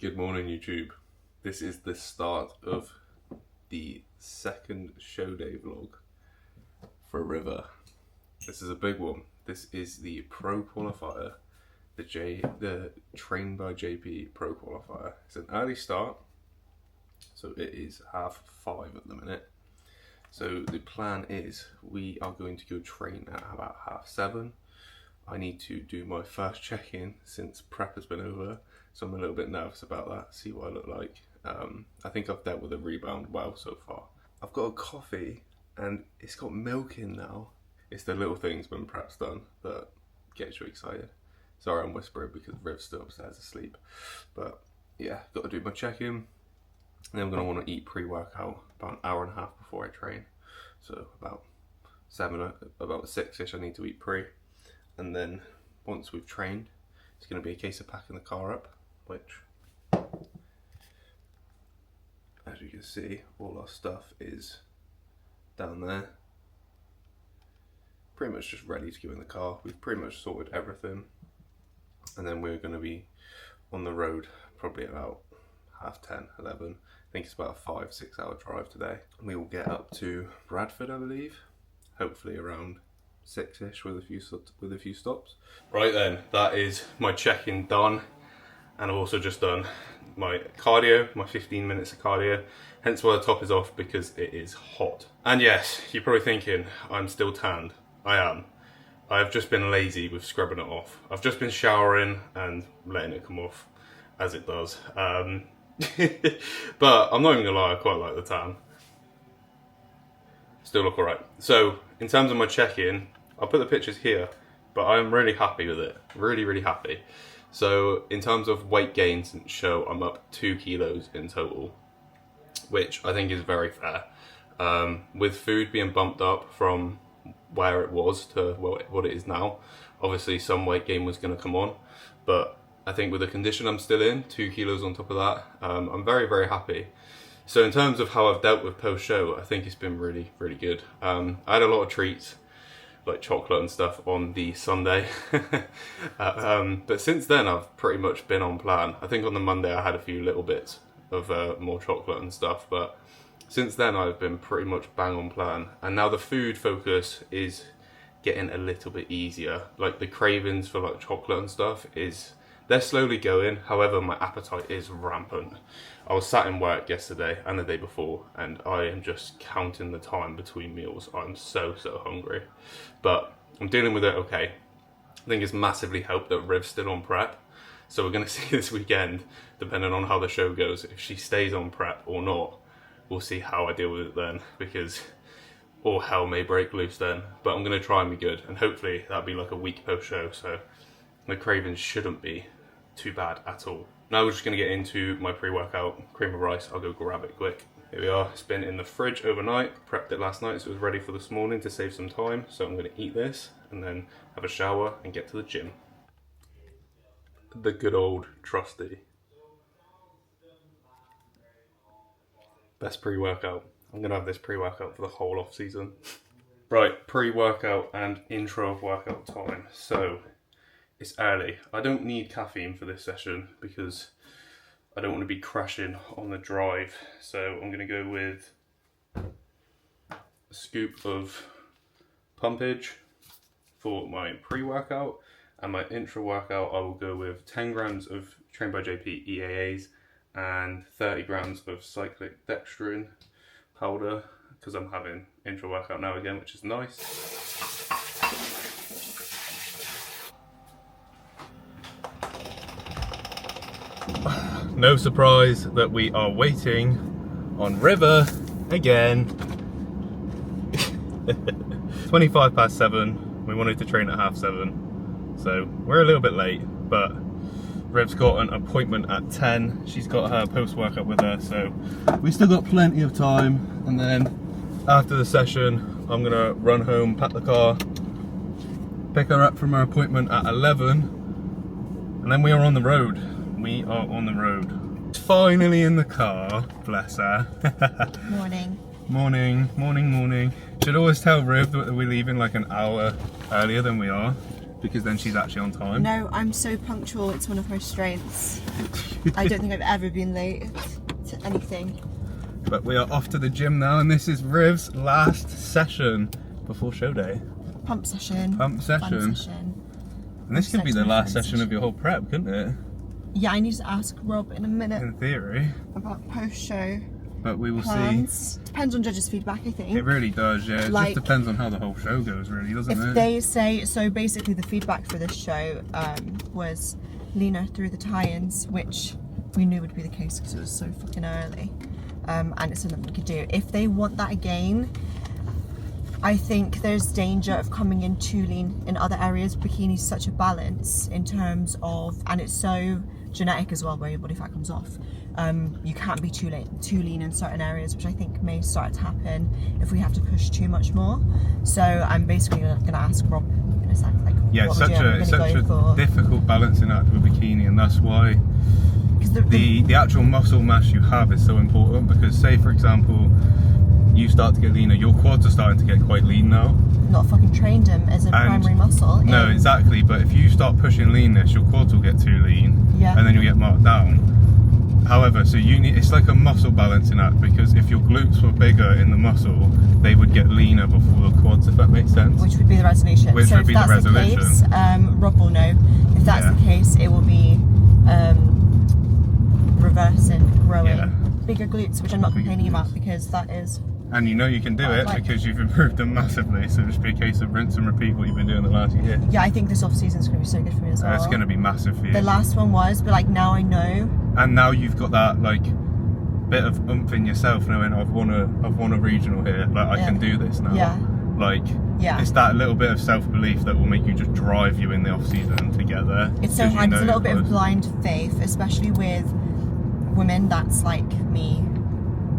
Good morning, YouTube. This is the start of the second show day vlog for River. This is a big one. This is the Pro Qualifier, the Train by JP Pro Qualifier. It's an early start, so it is 5:30 at the minute. So the plan is we are going to go train at about 7:30. I need to do my first check-in since prep has been over, so I'm a little bit nervous about that, see what I look like. I think I've dealt with a rebound well so far. I've got a coffee and it's got milk in now. It's the little things when prep's done that gets you excited. Sorry I'm whispering because Riv's still upstairs asleep. But yeah, got to do my check-in. And then I'm going to want to eat pre-workout about an hour and a half before I train. So about 6ish I need to eat pre. And then once we've trained, it's going to be a case of packing the car up, which, as you can see, all our stuff is down there. Pretty much just ready to go in the car. We've pretty much sorted everything. And then we're going to be on the road probably about 10:30, 11. I think it's about a 5-6 hour drive today. We will get up to Bradford, I believe, hopefully around 6ish with a few stops. Right then, that is my check-in done, and I've also just done my cardio, my 15 minutes of cardio, hence why the top is off, because it is hot. And yes, you're probably thinking I'm still tanned. I am. I've just been lazy with scrubbing it off. I've just been showering and letting it come off as it does. But I'm not even gonna lie, I quite like the tan. Still look alright. So in terms of my check-in, I'll put the pictures here, but I'm really happy with it. Really happy. So in terms of weight gain since show, I'm up 2 kilos in total, which I think is very fair. With food being bumped up from where it was to what it is now, obviously some weight gain was going to come on, but I think with the condition I'm still in, 2 kilos on top of that, I'm very happy. So in terms of how I've dealt with post-show, I think it's been really good. I had a lot of treats, like chocolate and stuff, on the Sunday. But since then, I've pretty much been on plan. I think on the Monday, I had a few little bits of more chocolate and stuff, but since then, I've been pretty much bang on plan. And now the food focus is getting a little bit easier. Like the cravings for like chocolate and stuff they're slowly going. However, my appetite is rampant. I was sat in work yesterday and the day before, and I am just counting the time between meals. I'm so hungry, but I'm dealing with it okay. I think it's massively helped that Riv's still on prep, so we're going to see this weekend, depending on how the show goes, if she stays on prep or not. We'll see how I deal with it then, because all hell may break loose then. But I'm going to try and be good, and hopefully that'll be like a week post show, so the cravings shouldn't be too bad at all. Now we're just going to get into my pre-workout cream of rice. I'll go grab it quick. Here we are. It's been in the fridge overnight. Prepped it last night, so it was ready for this morning to save some time. So I'm going to eat this and then have a shower and get to the gym. The good old trusty. Best pre-workout. I'm going to have this pre-workout for the whole off season. Right, pre-workout and intro of workout time. So it's early. I don't need caffeine for this session because I don't want to be crashing on the drive. So I'm going to go with a scoop of pumpage for my pre-workout, and my intro workout I will go with 10 grams of Train by JP EAAs and 30 grams of cyclic dextrin powder, because I'm having intro workout now again, which is nice. No surprise that we are waiting on River again. 7:25. We wanted to train at 7:30, so we're a little bit late, but Riv's got an appointment at 10. She's got her post-workout with her, so we still got plenty of time. And then after the session, I'm gonna run home, pack the car, pick her up from her appointment at 11, and then we are on the road. We are on the road. Finally in the car, bless her. Morning. Should always tell Riv that we're leaving like an hour earlier than we are. because then she's actually on time. No, I'm so punctual. It's one of my strengths. I don't think I've ever been late to anything. But we are off to the gym now, and this is Riv's last session before show day. Pump session. Pump session. And this could be the last session of your whole prep, couldn't it? Yeah, I need to ask Rob in a minute. In theory. About post-show. But we will see. Depends on judges' feedback, I think. It really does, yeah. It just depends on how the whole show goes, really, doesn't it? If they say, so basically the feedback for this show was Lena through the tie-ins, which we knew would be the case because it was so fucking early. And it's something we could do. If they want that again, I think there's danger of coming in too lean in other areas. Bikini's such a balance in terms of, and it's so genetic as well, where your body fat comes off. You can't be too lean in certain areas, which I think may start to happen if we have to push too much more. So I'm basically going to ask Rob in a sec, like, yeah, it's such a difficult balancing act with a bikini, and that's why the actual muscle mass you have is so important. Because say, for example, you start to get leaner, your quads are starting to get quite lean now. Not fucking trained them as a primary muscle. No, exactly. But if you start pushing leanness, your quads will get too lean, and then you'll get marked down. However, so it's like a muscle balancing act, because if your glutes were bigger in the muscle, they would get leaner before the quads, if that makes sense. Which would be the resolution. Which would be the resolution. If that's the case, Rob will know. If that's the case, it will be reversing, growing bigger glutes, which I'm not complaining about, because that is. And you know you can do it because you've improved them massively, so it'll just be a case of rinse and repeat what you've been doing the last year. Yeah, I think this off season is going to be so good for me as well. It's going to be massive for you. The last one was, but like now I know. And now you've got that like bit of oomph in yourself, knowing I've won a regional here. Like I can do this now. Yeah. Like it's that little bit of self-belief that will make you just drive you in the off season to get there. It's so hard. There's a little bit of blind faith, especially with women. That's like me.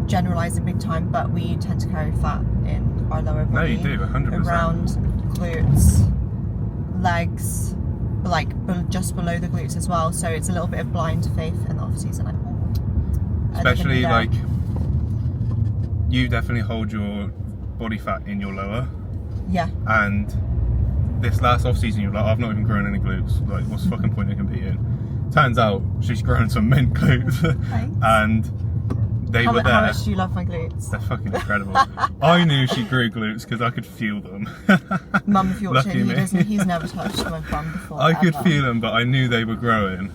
Generalizing big time, but we tend to carry fat in our lower body. No, you do, 100%. Around glutes, legs, like just below the glutes as well. So it's a little bit of blind faith in the off season. Especially like you definitely hold your body fat in your lower. Yeah. And this last off season, you're like, I've not even grown any glutes. Like, what's the fucking point of competing? Turns out she's grown some mint glutes, and. They were there. How much do you love my glutes? They're fucking incredible. I knew she grew glutes because I could feel them. Mum, if you're watching, he's never touched my bum before. I could feel them, but I knew they were growing.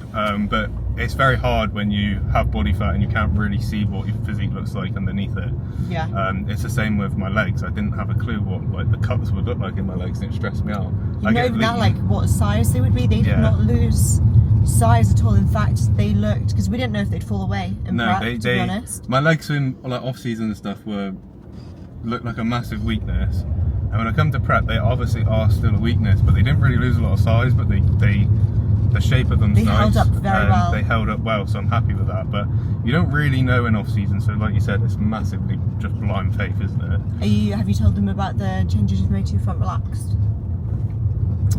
But it's very hard when you have body fat and you can't really see what your physique looks like underneath it. Yeah. It's the same with my legs. I didn't have a clue what like the cuts would look like in my legs, and it stressed me out. You know now, like what size they would be. They did not lose size at all. In fact, they looked, because we didn't know if they'd fall away in prep, to be honest. My legs in like off season and stuff looked like a massive weakness, and when I come to prep, they obviously are still a weakness, but they didn't really lose a lot of size. But the shape of them's nice. They held up very well. They held up well, so I'm happy with that. But you don't really know in off season, so like you said, it's massively just blind faith, isn't it? Have you told them about the changes you've made to your front relaxed?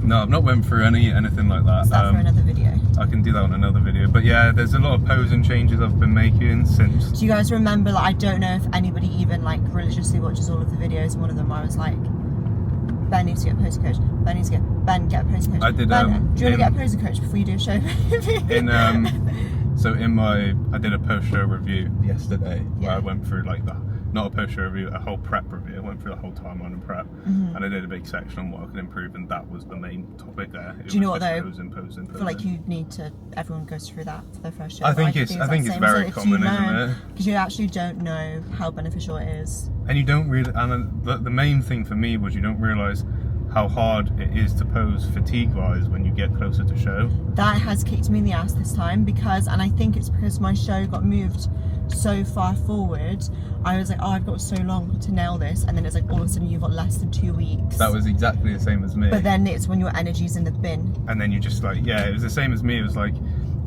No, I've not went through anything like that. Is that for another video? I can do that on another video. But yeah, there's a lot of posing changes I've been making since. Do you guys remember, like, I don't know if anybody even like religiously watches all of the videos, and one of them I was like, Ben needs to get a posing coach. Ben, get a posing coach. I did. Ben, do you want to get a posing coach before you do a show? I did a post-show review yesterday where I went through like that. Not a post-show review, a whole prep review. I went through the whole timeline of prep, and I did a big section on what I could improve, and that was the main topic there. Do you know what though? Posing. I feel like you need to. Everyone goes through that for their first show. I think it's very common, isn't it? Because you actually don't know how beneficial it is. And you don't really. And the main thing for me was you don't realise how hard it is to pose fatigue-wise when you get closer to show. That has kicked me in the ass this time and I think it's because my show got moved so far forward. I was like, oh, I've got so long to nail this, and then it's like all of a sudden you've got less than 2 weeks. That was exactly the same as me. But then it's when your energy's in the bin. And then you just like, it was the same as me. It was like,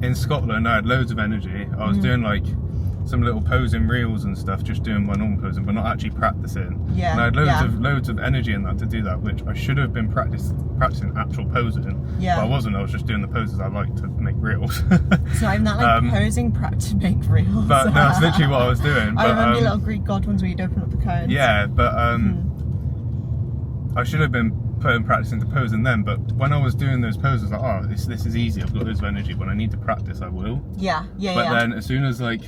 in Scotland I had loads of energy. I was doing like some little posing reels and stuff, just doing my normal posing, but not actually practicing. Yeah. And I had loads of energy in that to do that, which I should have been practicing actual posing. Yeah. But I wasn't. I was just doing the poses I like to make reels. So I'm not like posing prep to make reels. But no, that's literally what I was doing. I remember your little Greek god ones where you'd open up the cones. Yeah, but I should have been putting practice into posing then. But when I was doing those poses, like, oh, this is easy. I've got loads of energy. When I need to practice, I will. Yeah. But then as soon as like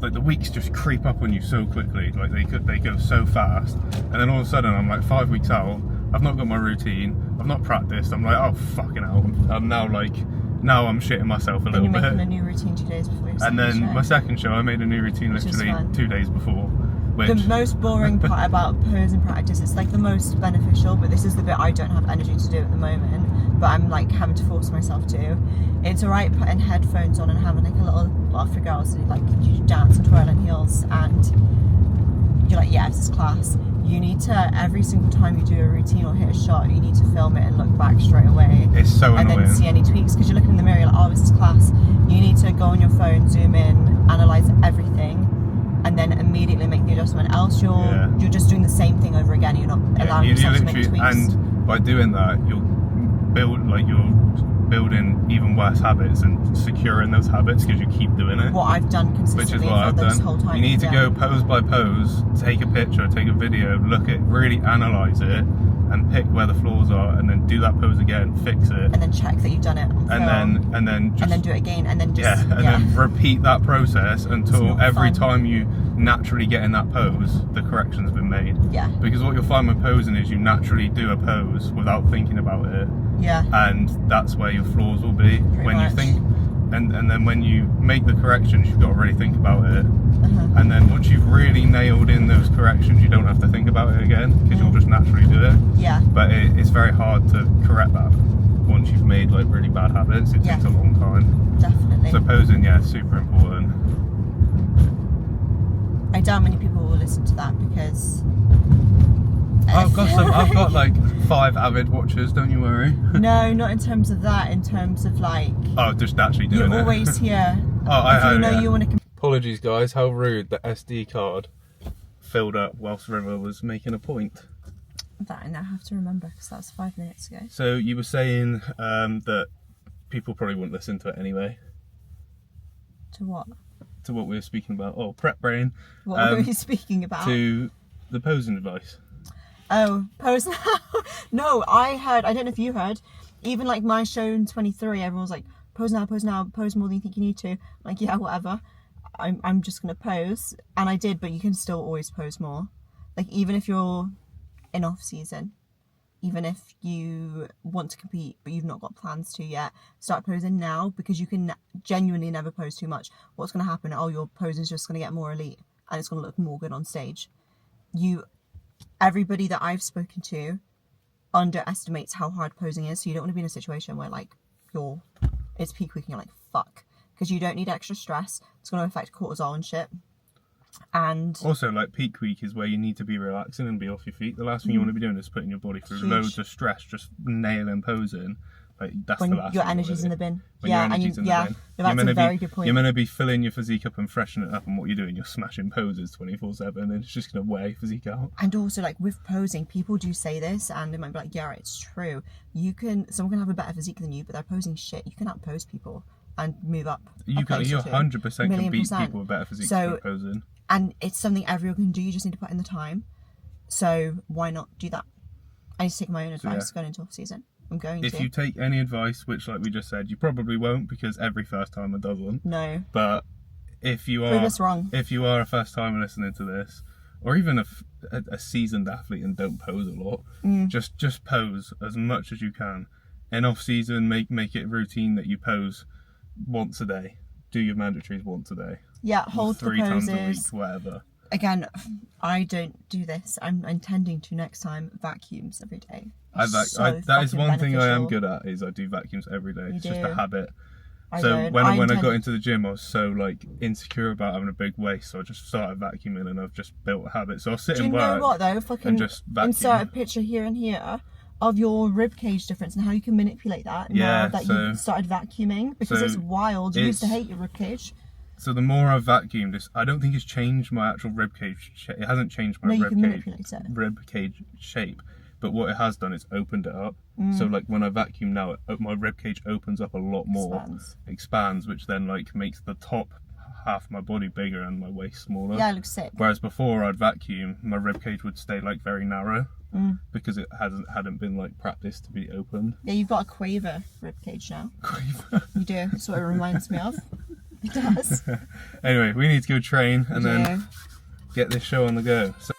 the weeks just creep up on you so quickly, like they go so fast, and then all of a sudden I'm like 5 weeks out. I've not got my routine. I've not practiced. I'm like, oh fucking hell. I'm now I'm shitting myselse a little bit. And you're making a new routine 2 days before your And then show. my second show, I made a new routine literally 2 days before. Which, the most boring part about posing practice, it's like the most beneficial, but this is the bit I don't have energy to do at the moment, but I'm like having to force myself to. It's alright putting headphones on and having like a little, well, for girls, like you dance and twirl in heels and you're like, yeah, this is class. You need to, every single time you do a routine or hit a shot, you need to film it and look back straight away. It's so annoying. And then see any tweaks, because you're looking in the mirror, you're like, oh, this is class. You need to go on your phone, zoom in, analyse everything, and then immediately make the adjustment. Else you're just doing the same thing over again. You're not allowing yourself to make tweaks. And by doing that, you're building even worse habits and securing those habits because you keep doing it. What I've done consistently, which is what I've done. Whole time. You need to go pose by pose, take a picture, take a video, look at, really analyse it, and pick where the flaws are, and then do that pose again, fix it, and then check that you've done it, and then do it again, and then then repeat that process until every time you naturally get in that pose, the correction's been made. Yeah. Because what you'll find with posing is you naturally do a pose without thinking about it. Yeah. And that's where your flaws will be. Pretty much. You think, and then when you make the corrections, you've got to really think about it. And then once you've really nailed in those corrections, you don't have to think about it again because you'll just naturally do it. Yeah. But it's very hard to correct that once you've made like really bad habits. It takes a long time. Definitely. So posing, super important. I doubt many people will listen to that because I've got like 5 avid watchers, don't you worry. No, not in terms of that, in terms of like, oh, just actually doing it. You're always here. You want to. Apologies guys, how rude. The SD card filled up whilst River was making a point. That I now have to remember because that was 5 minutes ago. So you were saying that people probably wouldn't listen to it anyway. To what? To what we were speaking about. Oh, prep brain. What were we speaking about? To the posing advice. Oh, pose now. No, I don't know if you heard, even like my show in 23, everyone was like, pose now, pose more than you think you need to. I'm like, yeah, whatever. I'm just going to pose. And I did, but you can still always pose more. Like, even if you're in off season, even if you want to compete, but you've not got plans to yet, start posing now because you can genuinely never pose too much. What's going to happen? Oh, your pose is just going to get more elite and it's going to look more good on stage. Everybody that I've spoken to underestimates how hard posing is, so you don't want to be in a situation where like it's peak week and you're like fuck, because you don't need extra stress. It's going to affect cortisol and shit. And also, like, peak week is where you need to be relaxing and be off your feet. The last thing you want to be doing is putting your body through loads of stress, just nailing posing. Like, that's when the last your thing energy's in the bin. When your energy's in the bin. That's a very good point. You're meant to be filling your physique up and freshening it up, and what you're doing, you're smashing poses 24/7, and it's just going to wear your physique out. And also, like, with posing, people do say this, and they might be like, yeah, it's true. Someone can have a better physique than you, but they're posing shit. You can outpose people and move up. You 100% can beat people with better physiques for posing. And it's something everyone can do, you just need to put in the time. So why not do that? I need to take my own advice going into off season. If you take any advice, which like we just said, you probably won't because every first timer doesn't. No. But if you are a first timer listening to this, or even a seasoned athlete and don't pose a lot, just pose as much as you can. In off season, make it routine that you pose once a day. Do your mandatories once a day. Yeah, hold 3 times a week, whatever. Again, I don't do this. I'm intending to next time vacuums every day. That is one thing I am good at, is I do vacuums every day. It's just a habit. When I got into the gym, I was so like insecure about having a big waist, so I just started vacuuming, and I've just built a habit. So I'll sit and work. Do you know what though? Fucking just vacuum. Insert a picture here and here of your rib cage difference and how you can manipulate that now that you've started vacuuming, because it's wild. You used to hate your rib cage. So the more I've vacuumed, I don't think it's changed my actual rib cage shape. It hasn't changed my rib cage shape. But what it has done is opened it up. So like when I vacuum now, my rib cage opens up a lot more, expands, which then like makes the top half of my body bigger and my waist smaller. Yeah, it looks sick. Whereas before I'd vacuum, my rib cage would stay like very narrow. because it hadn't been like practiced to be opened. Yeah, you've got a Quaver ribcage now. Quaver. You do. That's what it reminds me of. It does. Anyway, we need to go train and then get this show on the go. So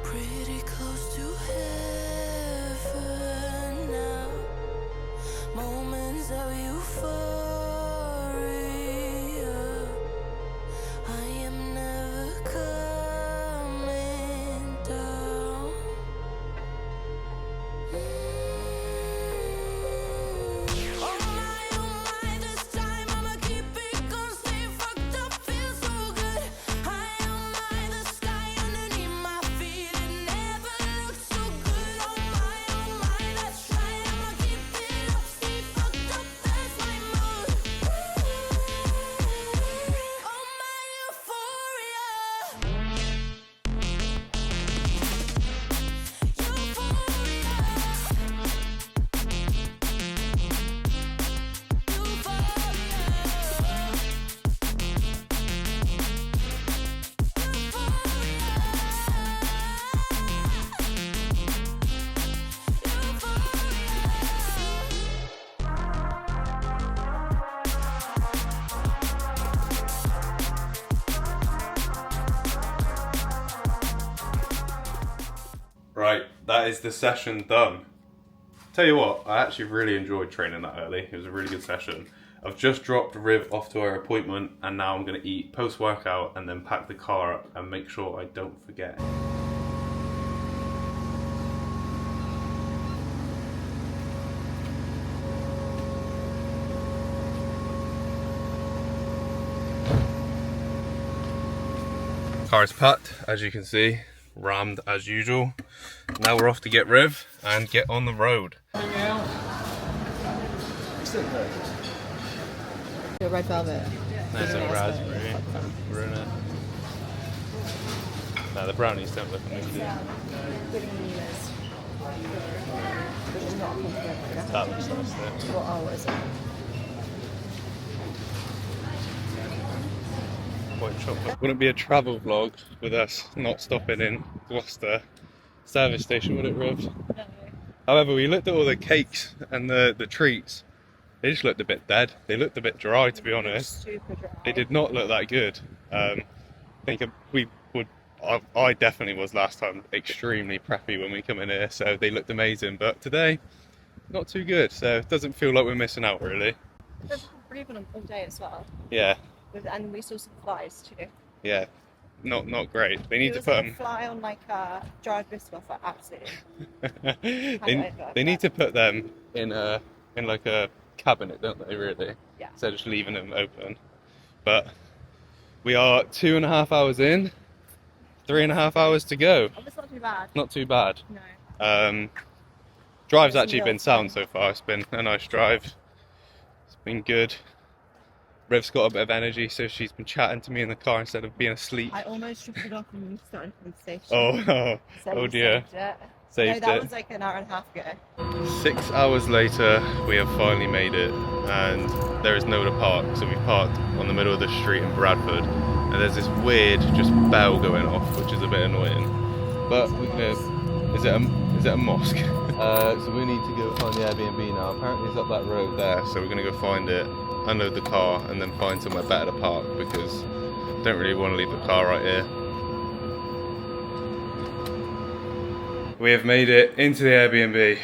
pretty close to heaven now. Moments of euphoria. I am never coming down. Oh my, this time I'ma keep it going, stay fucked up, feel so good. High on my, the sky underneath my feet, it never looked so good. Oh my, that's right, I'ma keep it up, stay fucked up, that's my mood. Oh my, euphoria. Right, that is the session done. Tell you what, I actually really enjoyed training that early. It was a really good session. I've just dropped Riv off to her appointment and now I'm going to eat post-workout and then pack the car up and make sure I don't forget. Car is packed, as you can see, rammed as usual. Now we're off to get Riv and get on the road. The red velvet. There's a raspberry. Bruna. No, the brownies don't look amazing. That looks nice there. What is it? White chocolate. Wouldn't be a travel vlog with us not stopping in Gloucester service station, would it, Riv? No. However, we looked at all the cakes and the treats. They just looked a bit dead. They looked a bit dry, to be honest. Super dry. They did not look that good. I think I definitely was last time extremely preppy when we come in here, so they looked amazing. But today, not too good. So it doesn't feel like we're missing out, really. We've been on all day as well. Yeah. And we saw some flies too. Yeah. Not great. They need to put them. Fly on like dried biscuit, like absolutely. they need to put them in like a cabinet, don't they? Really? Yeah. Instead of just leaving them open. But we are 2.5 hours in. 3.5 hours to go. Oh, that's not too bad. Not too bad. No. Drive's actually been sound so far. It's been a nice drive. It's been good. Riv's got a bit of energy, so she's been chatting to me in the car instead of being asleep. I almost drifted off when we started the conversation. Oh dear. Saved that it. was like an hour and a half ago. 6 hours later, we have finally made it, and there is nowhere to park, so we parked on the middle of the street in Bradford, and there's this weird just bell going off, which is a bit annoying. But we're gonna. Is it a mosque? So we need to go find the Airbnb now. Apparently it's up that road there, so we're gonna go find it, unload the car, and then find somewhere better to park because I don't really want to leave the car right here. We have made it into the Airbnb.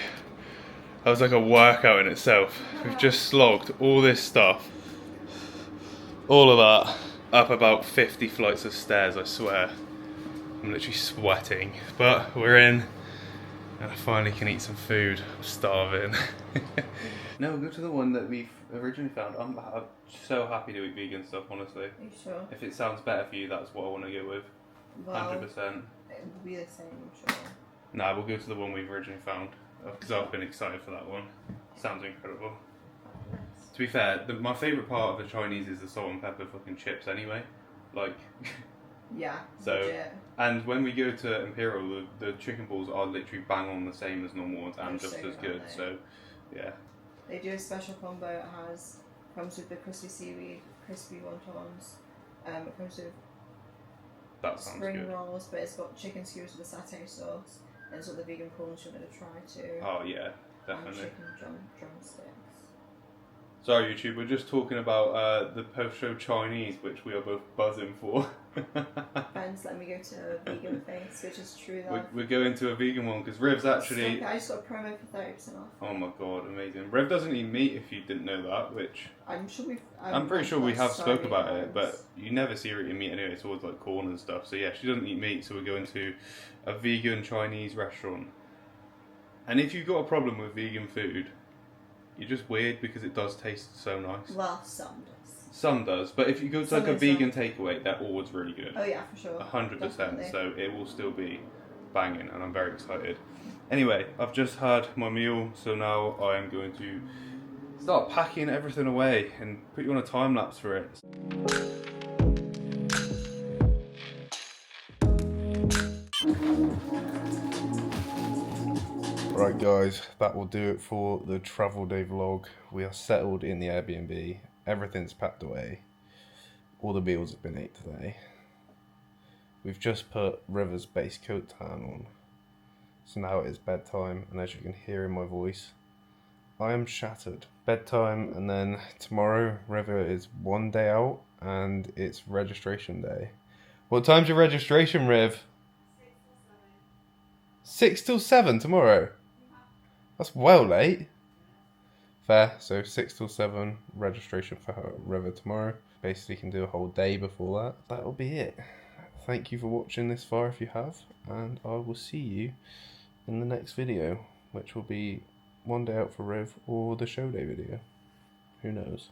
That was like a workout in itself. We've just slogged all this stuff, all of that, up about 50 flights of stairs, I swear. I'm literally sweating, but we're in, and I finally can eat some food. I'm starving. No, we'll go to the one that we originally found. I'm so happy to eat vegan stuff, honestly. Are you sure? If it sounds better for you, that's what I want to go with. Well, 100%. it would be the same, I'm sure. Nah, we'll go to the one we've originally found, because I've been excited for that one. Sounds incredible. To be fair, my favourite part of the Chinese is the salt and pepper fucking chips anyway. Like, Yeah. so, legit. and when we go to Imperial, the chicken balls are literally bang on the same as normal ones and They're just so as good, good, aren't they? so, yeah. They do a special combo. It comes with the crispy seaweed, crispy wontons. It comes with That sounds spring good. rolls, but it's got chicken skewers with a satay sauce. And it's got the vegan prawns you're going to try too. Oh yeah, And definitely. chicken drumsticks. Sorry YouTube, we're just talking about the post-show Chinese, which we are both buzzing for. Friends, let me go to a vegan face, which is true love. We're going to a vegan one because Riv's actually... I just got a promo for 30% off. Oh my god, amazing. Riv doesn't eat meat if you didn't know that, which... I'm sure we've... I'm pretty sure we have sorry, spoke about it, guys. but you never see her eating meat anyway, it's always like corn and stuff. So yeah, she doesn't eat meat, so we're going to a vegan Chinese restaurant. And if you've got a problem with vegan food, you're just weird because it does taste so nice. Well, some does. Some does, but if you go to Some like a is vegan takeaway, they're always really good. Oh yeah, for sure. 100%, Definitely. so it will still be banging and I'm very excited. Anyway, I've just had my meal, so now I am going to start packing everything away and put you on a time lapse for it. Right guys, that will do it for the travel day vlog. We are settled in the Airbnb, everything's packed away, all the meals have been ate today. We've just put River's base coat tan on, so now it is bedtime, and as you can hear in my voice, I am shattered. Bedtime, and then tomorrow River is one day out and it's registration day. What time's your registration, Riv? 6 till 7 tomorrow? That's well late. Fair, so 6 till 7 registration for her River tomorrow. Basically can do a whole day before that. That'll be it. Thank you for watching this far if you have, and I will see you in the next video, which will be one day out for Riv or the show day video. Who knows?